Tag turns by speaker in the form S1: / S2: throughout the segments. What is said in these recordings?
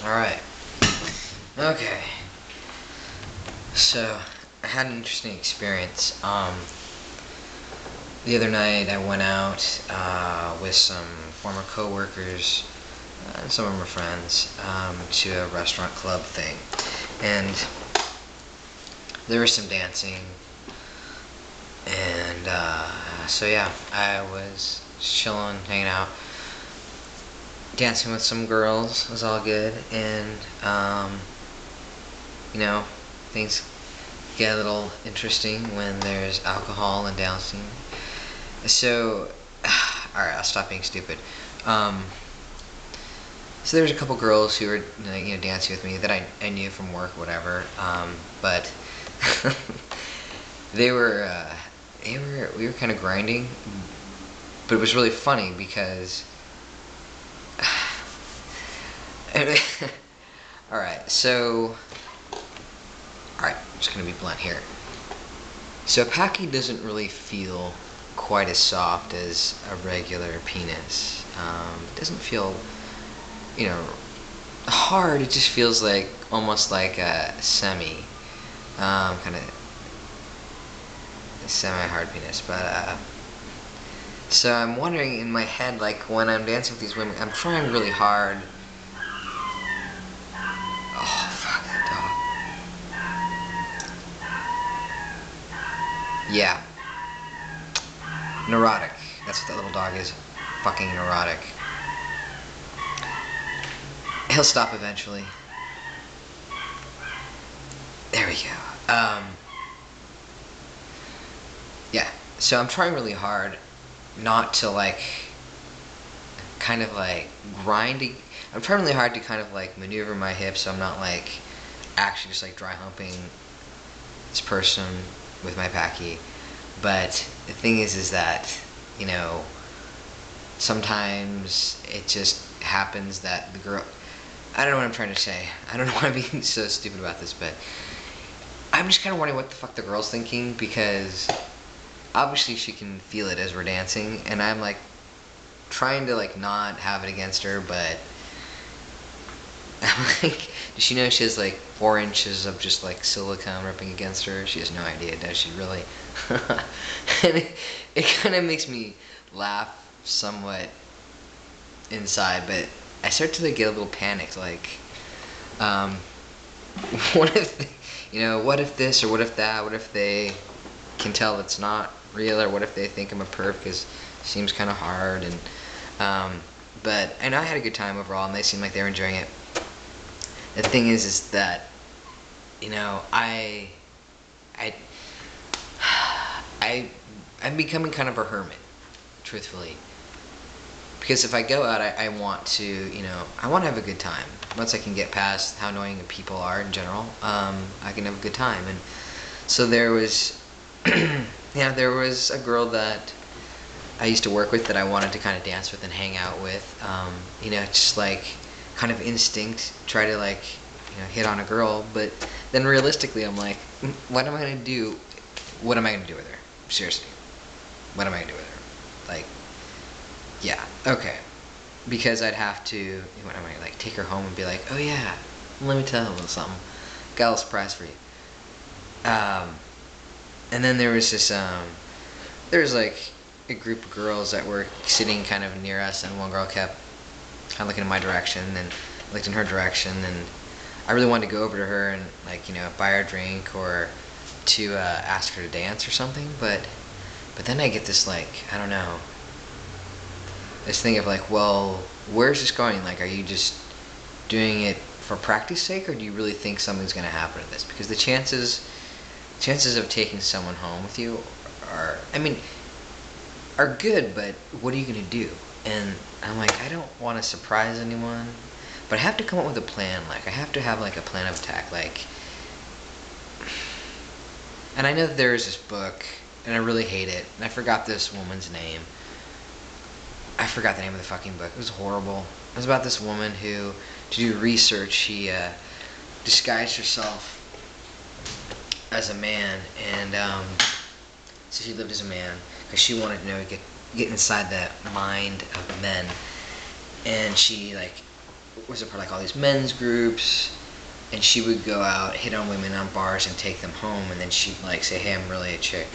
S1: Alright. Okay. So, I had an interesting experience. The other night I went out with some former co-workers and some of my friends to a restaurant club thing. And there was some dancing. And so yeah, I was chilling, hanging out, dancing with some girls. It was all good. And you know, things get a little interesting when there's alcohol and dancing. So, alright, I'll stop being stupid. So there was a couple girls who were, dancing with me that I knew from work, whatever. But we were kind of grinding, but it was really funny because. Alright, so. Alright, I'm just gonna be blunt here. So a Packin doesn't really feel quite as soft as a regular penis. It doesn't feel, hard. It just feels like almost like a kind of semi-hard penis. But so I'm wondering in my head, like when I'm dancing with these women, I'm trying really hard. Oh fuck that dog. Yeah. Neurotic. That's what that little dog is. Fucking neurotic. He'll stop eventually. There we go. Yeah. So I'm trying really hard not to kind of grind. I'm trying really hard to kind of maneuver my hips so I'm not actually just dry humping this person with my Packin. But the thing is that, sometimes it just happens that the girl, I don't know what I'm trying to say. I don't know why I'm being so stupid about this, but I'm just kind of wondering what the fuck the girl's thinking, because obviously she can feel it as we're dancing, and I'm trying to not have it against her, but I'm does she know she has 4 inches of just silicone ripping against her? She has no idea, does she really? And it kind of makes me laugh somewhat inside, but I start to get a little panicked, what if, what if this or what if that? What if they can tell it's not real, or what if they think I'm a perv because it seems kind of hard? And but I know I had a good time overall, and they seemed like they were enjoying it. The thing is that, I'm becoming kind of a hermit, truthfully. Because if I go out, I want to, I want to have a good time. Once I can get past how annoying people are in general, I can have a good time. And so there was, there was a girl that I used to work with that I wanted to kind of dance with and hang out with. Just kind of instinct, try to hit on a girl. But then realistically, I'm like, what am I gonna do? What am I gonna do with her? Seriously, what am I gonna do with her? Yeah, okay. Because I'd have to, what am I, take her home and be like, oh yeah, let me tell you a little something. Got a little surprise for you. And then there was this, there was a group of girls that were sitting kind of near us, and one girl kept kind of looking in my direction, and looked in her direction, and I really wanted to go over to her and buy her a drink or to ask her to dance or something, but then I get this I don't know, this thing of well, where's this going? Are you just doing it for practice sake, or do you really think something's gonna happen to this? Because the chances of taking someone home with you are good, but what are you gonna do? And I'm I don't want to surprise anyone, but I have to come up with a plan. I have to have a plan of attack. And I know that there is this book, and I really hate it, and I forgot this woman's name. I forgot the name of the fucking book. It was horrible. It was about this woman who, to do research, she disguised herself as a man, and so she lived as a man because she wanted to get inside the mind of men, and she was a part of like all these men's groups, and she would go out, hit on women on bars, and take them home, and then she'd like say, "Hey, I'm really a chick,"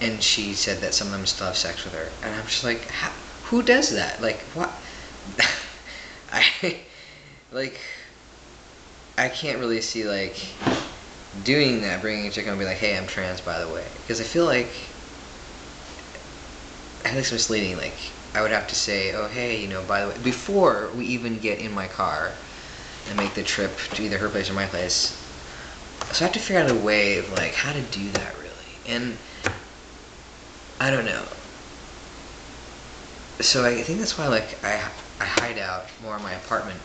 S1: and she said that some of them still have sex with her, and I'm just like, who does that? Like, what? I like, I can't really see like doing that, bringing a chick on and be like, "Hey, I'm trans, by the way," because I feel like it's misleading. Like, I would have to say, "Oh, hey, you know, by the way," before we even get in my car and make the trip to either her place or my place. So I have to figure out a way of like how to do that really, and I don't know. So I think that's why like I hide out more in my apartment,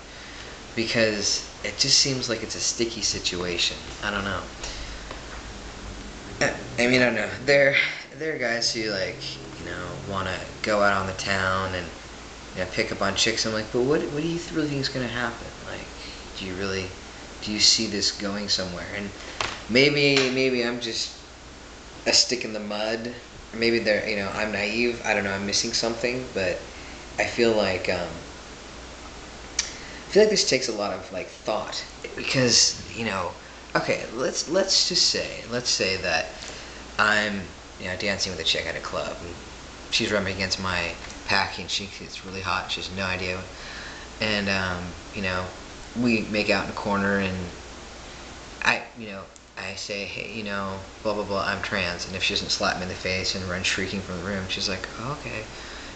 S1: because it just seems like it's a sticky situation. I don't know. I mean, I don't know. There are guys who like, you know, want to go out on the town and, you know, pick up on chicks. I'm like, but what do you really think is gonna happen? Like, do you see this going somewhere? And maybe I'm just a stick in the mud. Maybe they're, you know, I'm naive. I don't know. I'm missing something, but I feel like this takes a lot of like thought, because, you know, okay, let's say that I'm, you know, dancing with a chick at a club, and she's rubbing against my packing. It's really hot. She has no idea, and you know, we make out in a corner, and I say, "Hey, you know, blah blah blah, I'm trans," and if she doesn't slap me in the face and run shrieking from the room, she's like, "Oh, okay,"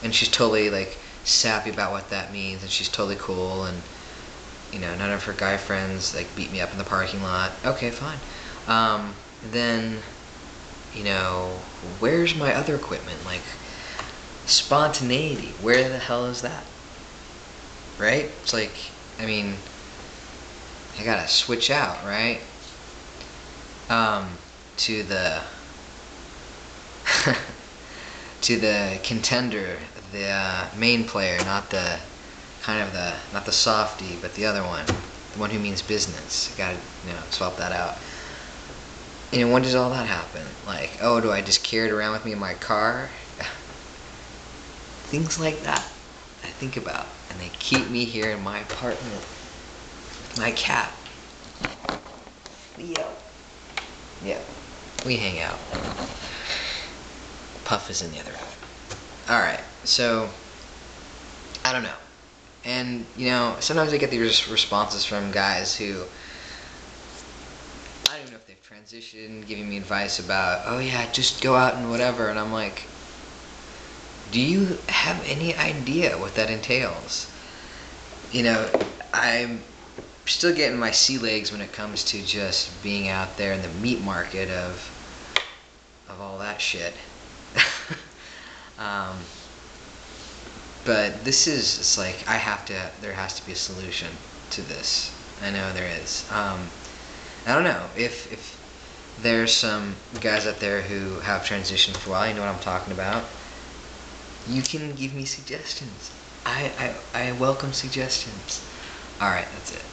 S1: and she's totally like sappy about what that means, and she's totally cool, and, you know, none of her guy friends like beat me up in the parking lot. Okay, fine. Then, you know, where's my other equipment? Like, spontaneity. Where the hell is that? Right? It's like, I mean, I gotta switch out, right? To the to the contender, the main player, not the not the softie, but the other one, the one who means business. I gotta, you know, swap that out. And when does all that happen? Like, oh, do I just carry it around with me in my car? Things like that I think about, and they keep me here in my apartment with my cat, Leo. Yeah, we hang out. Puff is in the other room. Alright, so I don't know. And, you know, sometimes I get these responses from guys who, I don't even know if they've transitioned, giving me advice about, oh yeah, just go out and whatever. And I'm like, do you have any idea what that entails? You know, I'm still getting my sea legs when it comes to just being out there in the meat market of all that shit. But this is, it's like, there has to be a solution to this. I know there is. I don't know if there's some guys out there who have transitioned for a while, you know what I'm talking about. You can give me suggestions. I welcome suggestions. Alright, that's it.